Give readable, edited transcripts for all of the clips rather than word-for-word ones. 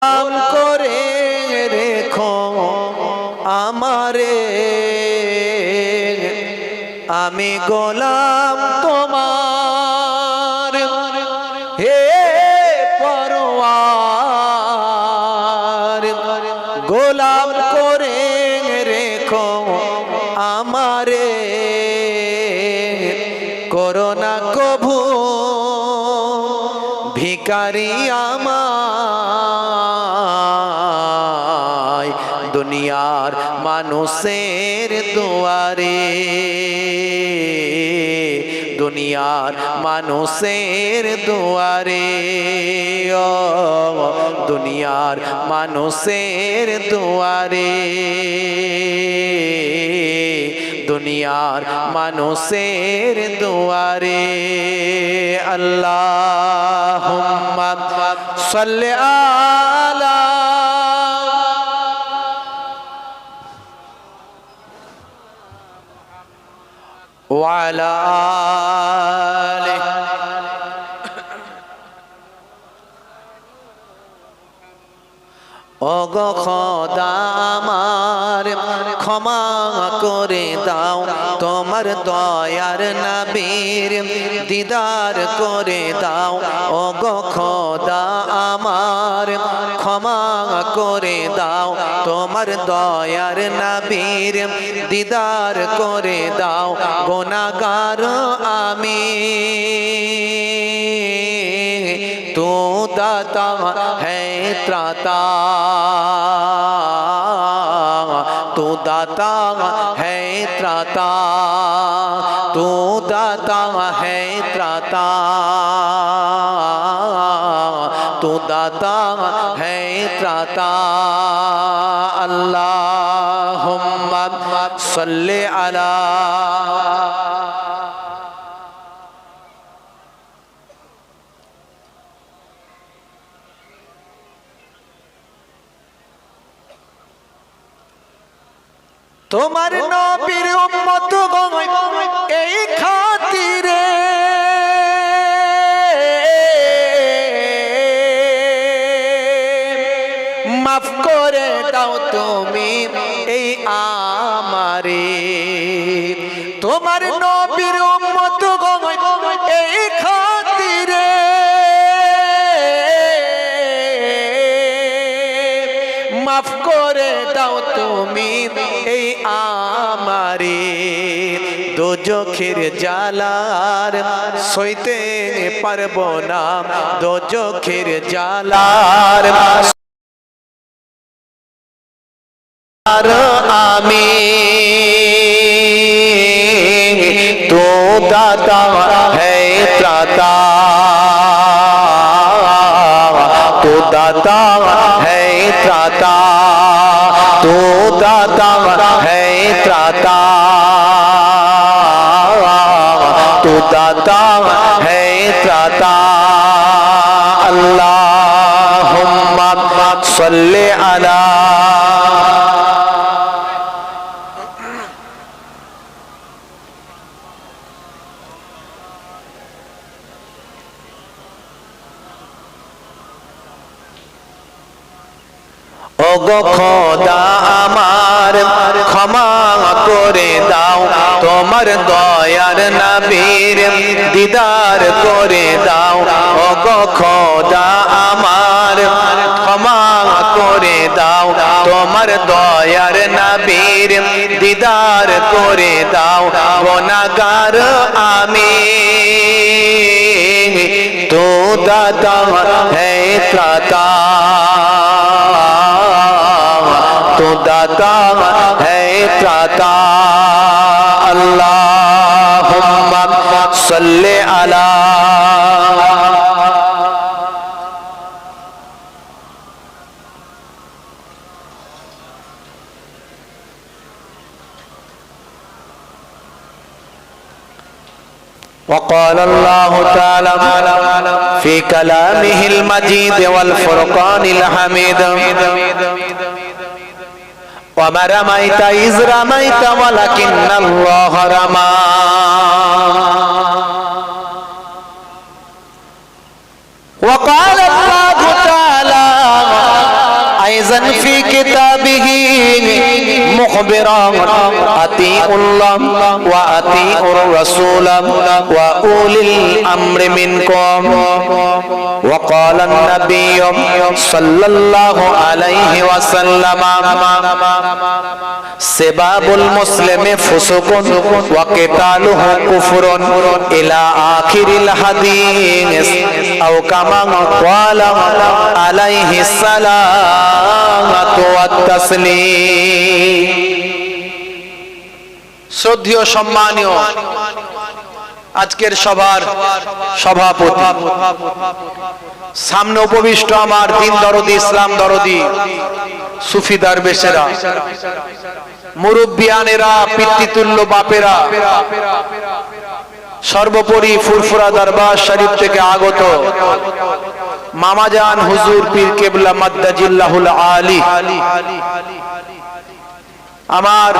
গোলাম করে রেখো আমারে, আমি গোলাম তোমার হে পরওয়ার। গোলাম করে রেখো আমারে, করোনা কভু ভিখারি আমায়, দুনিয়ার মানুষের দুয়ারে, দুনিয়ার মানুষের দুয়ারে, ও দুনিয়ার মানুষের দুয়ারে, দুনিয়ার মানুষের দুয়ারে। আল্লাহুম্মা সাল্লি আলা ওয়া আলা আলিহি। ওগো খোদা আমার ক্ষমা করে দাও, তোমার দয়ার নবীর দিদার করে দাও। ওগো খোদা আমার ক্ষমা করে দাও, তোমার দয়ার নবীর দিদার করে দাও। গুনাহগার আমি, तू दाता है त्राता, तू दाता है त्राता, तू दाता है त्राता, तू दाता है त्राता। अल्लाहुम्मा सल्ली अला তোমার নবীর উম্মত গণ এই খাতিরে মাফ করে দাও তুমি এই আমারে। তোমার নবীর উম্মত গণ এই খাতিরে মাফ করে দাও তুমি এই আমারে। দোজখের জ্বালার সইতে পারবো না, দোজখের জ্বালার আমি, तू दाता है त्राता, तू दाता है त्राता, तू दाता है त्राता, तू दाता है त्राता। अल्लाहुम्मा सल्ली अला ওগো খোদা আমার ক্ষমা করে দাও, তোমার দয়ার নবীর দিদার করে দাও। ওগো খোদা আমার ক্ষমা করে দাও, তোমার দয়ার নবীর দিদার করে দাও। গুনাহগার আমি, तू दाता है त्राता, तू दाता है त्राता। अल्लाहुम्मा सल्ली अला وقال الله تعالى في كلامه المجيد والفرقان الحميد وما رميت إذ رميت ولكن الله رمى وقال الله تعالى আইজান ফি কিতাবিহি মুখবিরান আতিউল্লাহ ওয়া আতিউর রাসূল ওয়া উলিল আমরি মিনকুম ওয়া ক্বালা আন-নাবিয়্য সাল্লাল্লাহু আলাইহি ওয়াসাল্লাম সিবাবুল মুসলিমি ফুসুকুন ওয়া কিতালুহু কুফরুন ইলা আখিরিল হাদিস আও কামা ক্বালা আলাইহিস সালাতু ওয়াত তাসলিম। শ্রদ্ধেয় সম্মানীয় আজকের সভার সভাপতি, সামনে উপবিষ্ট আমার দিন দরদি, ইসলাম দরদি সুফি দরবেশেরা, মুরব্বিয়ানেরা, পিতৃতুল্য বাপেরা, সর্বোপরি ফুরফুরা দরবার শরীফ থেকে আগত মামাজান হুজুর পীর কেবলা মাদ্দাজিল্লাহুল আলী, আমার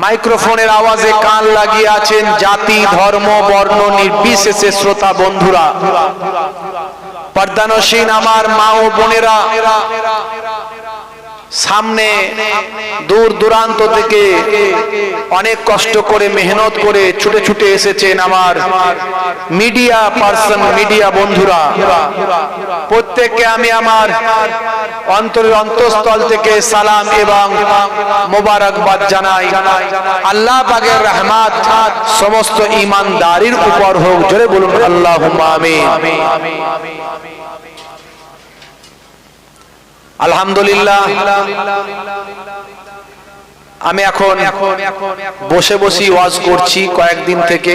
মাইক্রোফোনের আওয়াজে কান লাগিয়ে আছেন জাতি ধর্ম বর্ণ নির্বিশেষে শ্রোতা বন্ধুরা, পর্দানসীন আমার মা ও বোনেরা, সামনে দূর দূরান্ত থেকে অনেক কষ্ট করে মেহনত করে ছুটে ছুটে এসেছেন আমার মিডিয়া পার্সন, মিডিয়া বন্ধুরা, প্রত্যেককে আমি আমার অন্তরের অন্তঃস্থল থেকে সালাম এবং মোবারকবাদ জানাই। আল্লাহ পাকের রহমত সমস্ত ঈমানদারির উপর হোক, জোরে বলুন আল্লাহুম্মা আমিন। আলহামদুলিল্লাহ, আমি এখন বসে বসে ওয়াজ করছি কয়েকদিন থেকে।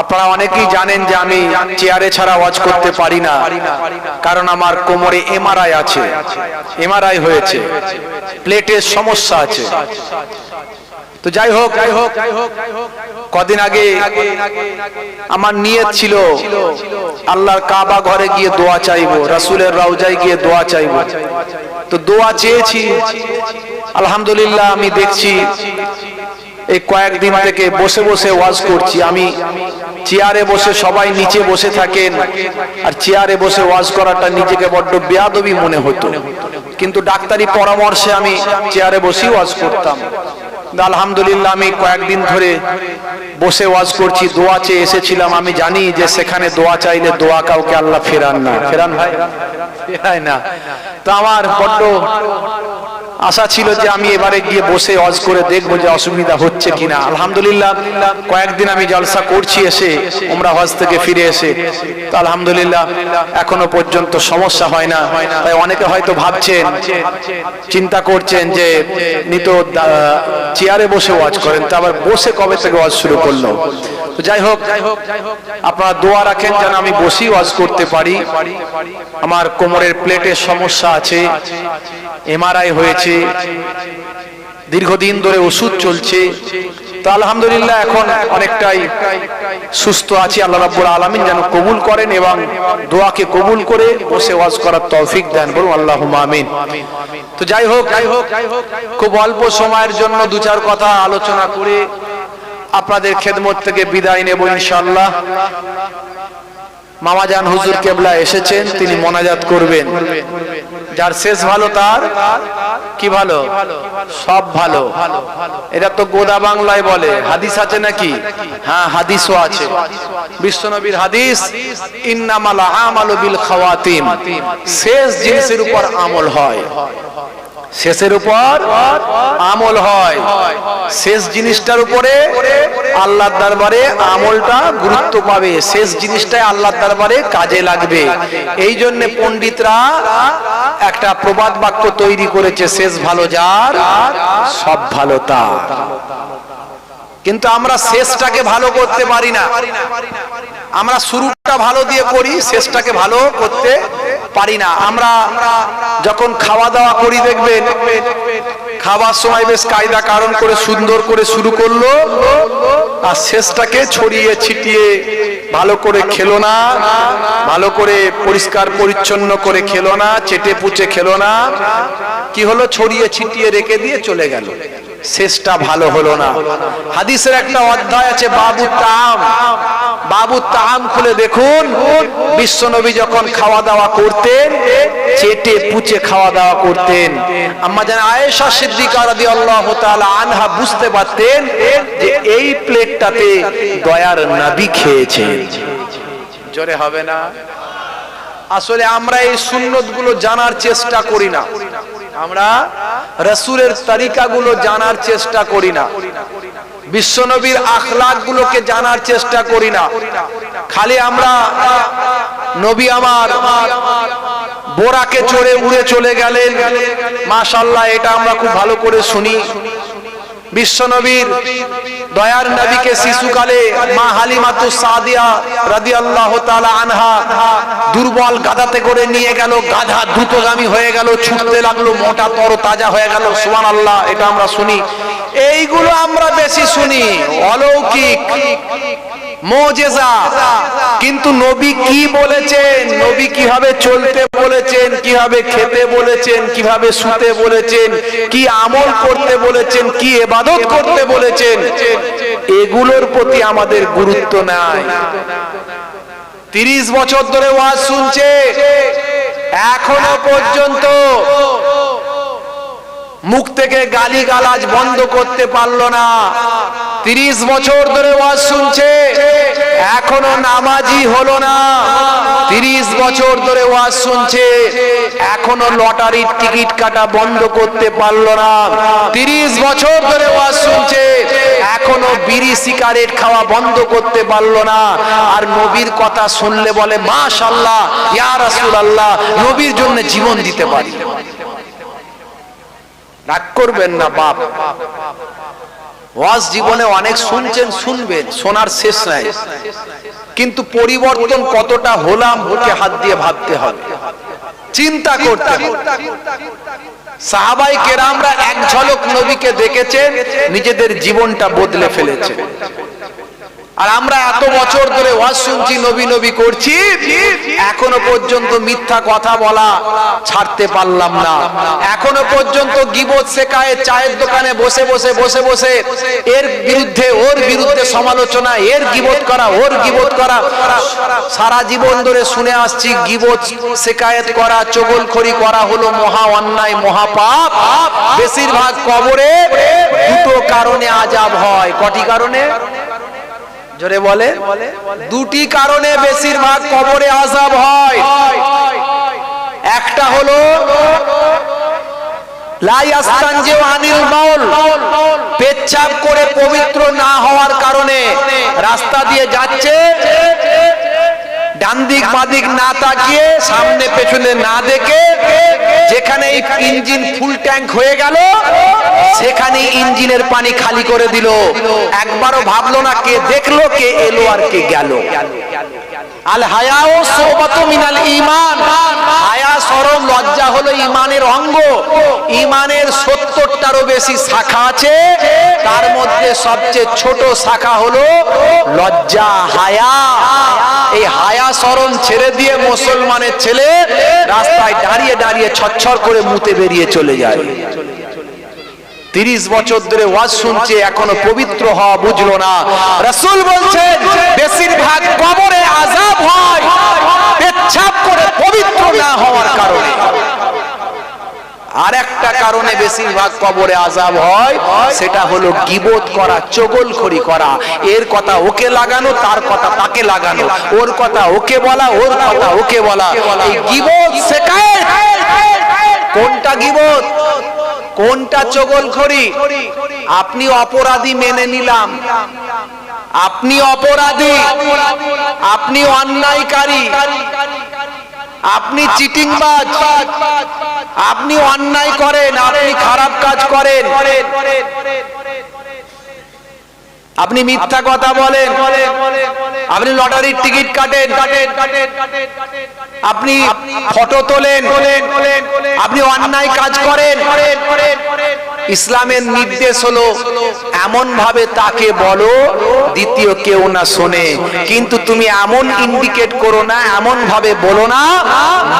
আপনারা অনেকেই জানেন যে আমি চেয়ারে ছাড়া ওয়াজ করতে পারি না, কারণ আমার কোমরে এমআরআই আছে, এমআরআই হয়েছে, প্লেটের সমস্যা আছে। তো যাই হোক, কদিন আগে আমার নিয়ত ছিল আল্লাহর কাবা ঘরে গিয়ে দোয়া চাইবো, রাসূলের রওজায় গিয়ে দোয়া চাইবো। তো দোয়া চেয়েছি, আলহামদুলিল্লাহ আমি দেখছি এই কয়েকদিন থেকে বসে বসে ওয়াজ করছি। আমি চেয়ারে বসে, সবাই নিচে বসে থাকেন, আর চেয়ারে বসে ওয়াজ করাটা নিজেকে বড্ড বেয়াদবি মনে হতো, কিন্তু ডাক্তারি পরামর্শে আমি চেয়ারে বসেই ওয়াজ করতাম। আলহামদুলিল্লাহ আমি কয়েকদিন ধরে বসে ওয়াজ করছি, দোয়া চেয়ে এসেছিলাম। আমি জানি যে সেখানে দোয়া চাইলে দোয়া কাউকে আল্লাহ ফেরান না, ফেরান ভাই, ফেরায় না। তো আমার বড্ড আশা ছিল যে আমি এবারে গিয়ে বসে ওয়াজ করে দেখবো যে অসুবিধা হচ্ছে কিনা। আলহামদুলিল্লাহ কয়েকদিন আমি জলসা করছি এসে, উমরা হজ থেকে ফিরে এসে, তো আলহামদুলিল্লাহ এখনো পর্যন্ত সমস্যা হয় না। তাই অনেকে হয়তো ভাবছেন, চিন্তা করছেন যে নিতো চেয়ারে বসে ওয়াজ করেন, তো আবার বসে কবে থেকে ওয়াজ শুরু করলো। তো যাই হোক, আপনারা দোয়া রাখেন যেন আমি বসেই ওয়াজ করতে পারি। আমার কোমরের প্লেটের সমস্যা আছে, এমআরআই হয়েছে, দীর্ঘদিন ধরে ওষুধ চলছে। তো আলহামদুলিল্লাহ এখন অনেকটাই সুস্থ আছি। আল্লাহ রাব্বুল আলামিন যেন কবুল করেন এবং দোয়াকে কবুল করে বসে ওয়াজ করার তৌফিক দেন, বলুন আল্লাহুম্মা আমিন। তো যাই হোক, খুব অল্প সময়ের জন্য দু চার কথা আলোচনা করে আপনাদের খেদমত থেকে বিদায় নেব ইনশাআল্লাহ। মামাজান হুজুর কেবলা এসেছেন, তিনি মোনাজাত করবেন। যার শেষ ভালো তার কি ভালো, সব ভালো। এটা তো গোদা বাংলায় বলে, হাদিস আছে নাকি? হ্যাঁ, হাদিসও আছে। বিশ্বনবীর হাদিস, ইন্নামাল আমালু বিল খাওয়াতিম, শেষ জিনিসের উপর আমল হয়, শেষের উপর আমল হয়। শেষ জিনিসটার উপরে আল্লাহর দরবারে আমলটা গুরুত্ব পাবে, শেষ জিনিসটাই আল্লাহর দরবারে কাজে লাগবে। এই জন্য পণ্ডিতরা একটা প্রবাদ বাক্য তৈরি করেছে, শেষ ভালো যার সব ভালো তার। কিন্তু আমরা শেষটাকে ভালো করতে পারি না। আমরা শুরুটা ভালো দিয়ে করি, শেষটাকে ভালো করতে পারি না। আমরা যখন খাওয়া দাওয়া করি, দেখবেন খাবার সময় বেশ কায়দা কারণ করে সুন্দর করে শুরু করলো, আর শেষটাকে ছড়িয়ে ছিটিয়ে ভালো করে খেলো না, ভালো করে পরিষ্কার পরিচ্ছন্ন করে খেলো না, চেটে পুচে খেলো না। কি হলো? ছড়িয়ে ছিটিয়ে রেখে দিয়ে চলে গেল। শেষটা ভালো হলো না। হাদিসের একটা অধ্যায় আছে বাবু তাআম, বাবু তাআম খুলে দেখুন, বিশ্বনবী যখন খাওয়া দাওয়া করতেন চেটে পুচে খাওয়া দাওয়া করতেন। আম্মা জান আয়েশা সিদ্দিকা রাদিয়াল্লাহু তাআলা আনহা বুঝতে পারতেন যে এই প্লেটটাতে দয়ার নবী খেয়েছেন। জোরে হবে না? আসলে আমরা এই সুন্নত গুলো জানার চেষ্টা করি না, আমরা রাসূলের তরিকা গুলো জানার চেষ্টা করি না, বিশ্বনবীর আখলাক গুলোকে জানার চেষ্টা করি না। খালি আমরা নবী আমার বোরাকে চড়ে উড়ে চলে গেলেন, মাশাআল্লাহ, এটা আমরা খুব ভালো করে শুনি। বিশ্বনবীর দয়ার নবীকে শিশুকালে মা হালিমাতুস সাদিয়া রাদিয়াল্লাহু তাআলা আনহা দুর্বল গাধাতে করে নিয়ে গেল, গাধা দ্রুতগামী হয়ে গেল, ছুটতে লাগলো, মোটা তর তাজা হয়ে গেল, সুবহানাল্লাহ, এটা আমরা শুনি। এইগুলো আমরা বেশি শুনি, অলৌকিক মুজিজা। কিন্তু নবী কি বলেছেন, নবী কিভাবে চলতে বলেছেন, কিভাবে খেতে বলেছেন, কিভাবে শুতে বলেছেন, কি আমল করতে বলেছেন, কি ইবাদত করতে বলেছেন, এগুলোর প্রতি আমাদের গুরুত্ব নাই। 30 বছর ধরে ওয়াজ শুনছে, এখনো পর্যন্ত মুখ থেকে গালিগালাজ বন্ধ করতে পারলো না। 30 বছর ধরে ওয়াজ শুনছে, এখনো নামাজি হলো না। 30 বছর ধরে ওয়াজ শুনছে, এখনো লটারির টিকিট কাটা বন্ধ করতে পারলো না। 30 বছর ধরে ওয়াজ শুনছে, এখনো বিড়ি সিগারেট খাওয়া বন্ধ করতে পারলো না। আর নবীর কথা শুনলে বলে মাশাআল্লাহ, ইয়া রাসূলুল্লাহ, নবীর জন্য জীবন দিতে পারি। রাগ করবেন না বাপ, ওয়াজ জীবনে অনেক শুনছেন, শুনবেন, শোনার শেষ নাই, কিন্তু পরিবর্তন কতটা হলাম বুকে হাত দিয়ে ভাবতে হবে, চিন্তা করতে হবে। সাহাবায়ে কেরামরা এক ঝলক নবীকে দেখেছেন, নিজেদের জীবনটা বদলে ফেলেছেন। আর আমরা এত বছর ধরে ওয়াজ শুনছি, নবী নবী করছি, এখনো পর্যন্ত মিথ্যা কথা বলা ছাড়তে পারলাম না। এখনো পর্যন্ত গীবত শেখায়, চায়ের দোকানে বসে বসে বসে বসে এর বিরুদ্ধে ওর বিরুদ্ধে সমালোচনা, এর গীবত করা, ওর গীবত করা। সারা জীবন ধরে শুনে আসছি গীবত শেখায়ত করা, চগলখড়ি করা হলো মহা অন্যায়, মহা পাপ। বেশিরভাগ কবরে দুটো কারণে আযাব হয়। কটি কারণে? জোরে বলে। দুটি কারণে বেশিরভাগ কবরে আযাব হয়। একটা হলো লা ইয়াস্তানজিউ আনিল বাউল, পেচ্ছাপ করে পবিত্র না হওয়ার কারণে রাস্তা দিয়ে যাচ্ছে, ডান দিক বাঁ দিক না তাকিয়ে, সামনে পেছনে না দেখে, যেখানে ইঞ্জিন ফুল ট্যাঙ্ক হয়ে গেল সেখানে ইঞ্জিনের পানি খালি করে দিল, একবারও ভাবলো না কে দেখলো, কে এলো আর কে গেল। আল হায়াউ শুবাতু মিনাল ঈমান, হায়া শরম লজ্জা হলো ঈমানের অঙ্গ। ঈমানের 70টারও বেশি শাখা আছে, তার মধ্যে সবচেয়ে ছোট শাখা হলো লজ্জা, হায়া। এই হায়া শরম ছেড়ে দিয়ে মুসলমানের ছেলে রাস্তায় দাঁড়িয়ে দাঁড়িয়ে ছচ্ছর করে মুতে বেরিয়ে চলে যায়। 30 বছর ধরে ওয়াজ শুনছে, এখনো পবিত্র হওয়া বুঝলো না। রাসূল বলছেন বেশিরভাগ কবরে আযাব হয় পেচ্ছাপ করে পবিত্র না হওয়ার কারণে। আর একটা কারণে বেশিরভাগ কবরে আযাব হয়, সেটা হলো গীবত করা, চগলখড়ি করা। এর কথা ওকে লাগানো, তার কথা তাকে লাগানো, ওর কথা ওকে বলা, ওর কথা ওকে বলা। এই গীবত শেখায়। কোনটা গীবত, কোনটা চগলখড়ি? আপনি অপরাধী মেনে নিলাম, আপনি অপরাধী, আপনি অন্যায়কারী, আপনি চিটিংবাজ, আপনি অন্যায় করেন, আপনি খারাপ কাজ করেন, আপনি মিথ্যা কথা বলেন, আপনি লটারির টিকিট কাটেন, আপনি ফটো তোলেন, আপনি অন্যায় কাজ করেন, ইসলামের নির্দেশ হলো এমন ভাবে তাকে বলো দ্বিতীয় কেউ না শোনে, কিন্তু তুমি এমন ইন্ডিকেট করো না, এমন ভাবে বলো না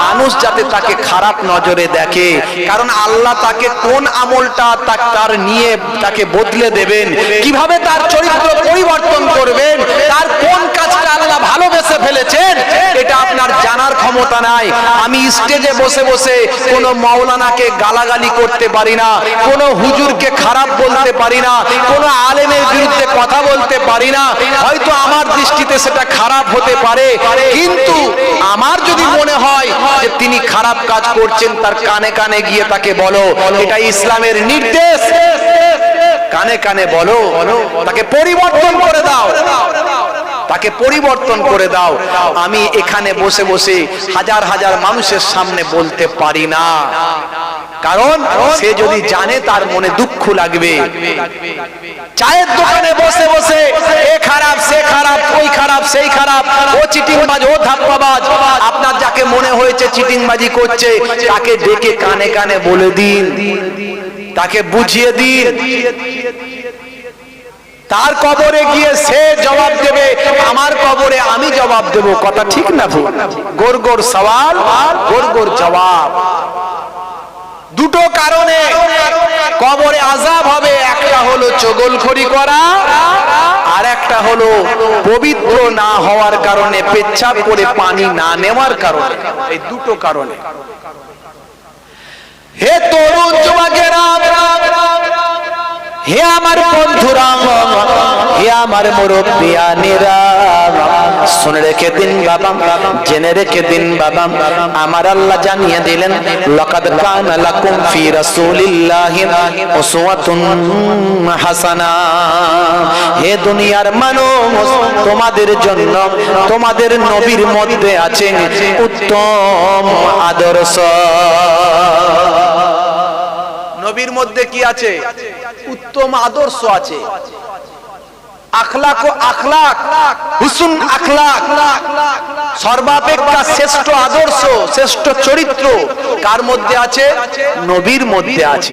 মানুষ যাতে তাকে খারাপ নজরে দেখে। কারণ আল্লাহ তাকে কোন আমলটা তার নিয়ে তাকে বদলে দেবেন, কিভাবে তার চরিত্র পরিবর্তন করবেন, তার কোন কাজটা আল্লাহ ভালোবেসে ফেলেছেন, এটা আপনার জানার ক্ষমতা নাই। আমি স্টেজে বসে বসে কোন মাওলানাকে গালাগালি করতে পারি না, কোন হুজুরকে খারাপ বলতে পারি না, কোন আলেমের বিরুদ্ধে কথা বলতে পারি না। হয়তো আমার দৃষ্টিতে সেটা খারাপ হতে পারে, কিন্তু আমার যদি মনে হয় যে তিনি খারাপ কাজ করছেন, তার কানে কানে গিয়ে তাকে বলো, এটা ইসলামের নির্দেশ, কানে কানে বলো, তাকে পরিবর্তন করে দাও, তাকে পরিবর্তন করে দাও। আমি এখানে বসে বসে হাজার হাজার মানুষের সামনে বলতে পারি না, কারণ সে যদি জানে তার মনে দুঃখ লাগবে। চায়ের দোকানে বসে বসে এ খারাপ, সে খারাপ, ওই খারাপ, সেই খারাপ, ও চিটিংবাজ, ও ধাপ্পাবাজ, আপনার যাকে মনে হয়েছে চিটিংবাজি করছে তাকে ডেকে কানে কানে বলে দিন, তাকে বুঝিয়ে দিন। তার কবরে গিয়ে সে জবাব দেবে, আমার কবরে আমি জবাব দেব। কথা ঠিক না ভুল? গোর গোর সওয়াল, গোর গোর জবাব। দুটো কারণে কবরে আযাব হবে, একটা হলো চগলখড়ি করা, আর একটা হলো পবিত্র না হওয়ার কারণে, পেচ্ছাপ করে পানি না নেওয়ার কারণে। এই দুটো কারণে। হে তরুণ যুবকেরা, হে আমার বন্ধুরা, হে আমার মুরব্বিয়ানেরা, শুনে রেখে দিন বাবা, জেনে রেখে দিন বাবা, আমার আল্লাহ জানিয়ে দিলেন, লাকাদ কানা লাকুম ফি রাসূলিল্লাহি উসওয়াতুন হাসানা। হে দুনিয়ার মানুষ, তোমাদের জন্য তোমাদের নবীর মধ্যে আছে উত্তম আদর্শ। নবীর মধ্যে কি আছে? উত্তম আদর্শ আছে। আখলাক ও আখলাক, হুসন আখলাক, সর্বাপেক্ষা শ্রেষ্ঠ আদর্শ, শ্রেষ্ঠ চরিত্র কার মধ্যে আছে? নবীর মধ্যে আছে।